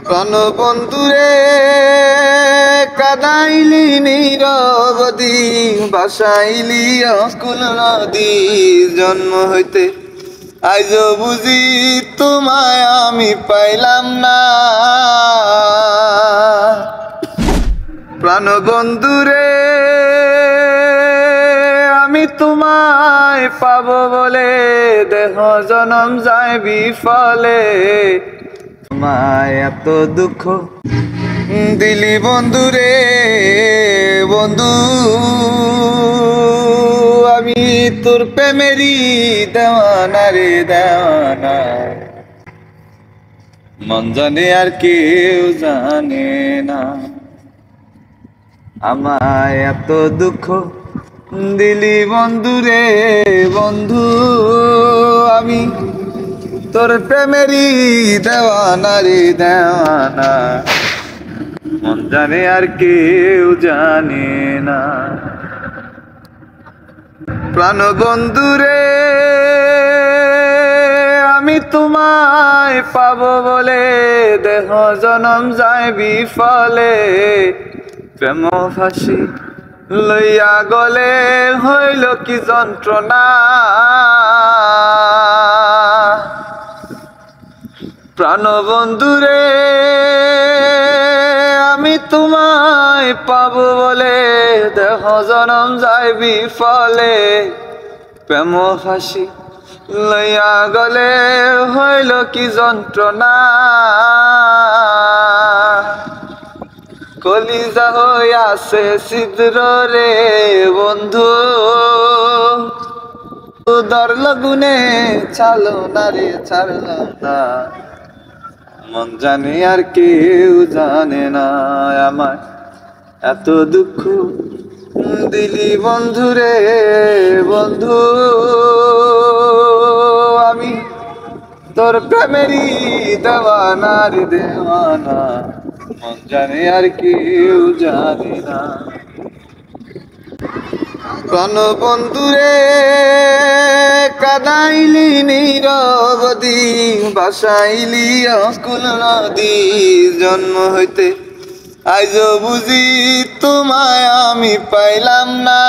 প্রাণ বন্ধুরে কাদাইলি নীরবদি, বাসাইলি অকুল নদী। জন্ম হইতে আজ বুঝি তোমায় আমি পাইলাম না। প্রাণ বন্ধুরে আমি তোমায় পাবো বলে দেহ জনম যায় বিফলে। তোমায় এত দুঃখ দিলি বন্ধুরে বন্ধু, আমি তোর প্রেমেরই দেওয়ানা রে দেওয়ানা। মন জানে আর কেউ জানে না, আমায় এত দুঃখ দিলি বন্ধুরে বন্ধু, আমি তোর প্রেমেরই দেওয়ানা রে দেওয়ানা। মন জানে আর কেউ জানে না। প্রাণ বন্ধুরে আমি তোমায় পাবো বলে দেহ জনম যায় বিফলে। প্রেম ফাঁসি লইয়া গলে হইল কি যন্ত্রণা। প্রাণ বন্ধুরে আমি তোমায় পাবো বলে দেহ জনম যায় বিফলে। প্রেম ফাঁসি লইয়া গলে হইল কি যন্ত্রণা। কলিজা হইয়াছে ছিদ্র রে বন্ধু, দর লগুনে ছাড়লো না রে ছাড়লো না। মন জানে আর কেউ জানে না, আমার এত দুঃখ দিলি বন্ধুরে বন্ধু, আমি তোর প্রেমেরই দেওয়ানা রে দেওয়ানা। মন জানে আর কেউ জানে না। প্রাণ বন্ধুরে কাদাইলি নীরবদি, বাসাইলি অকুল নদী। জন্ম হইতে আজ বুঝি তোমায় আমি পাইলাম না।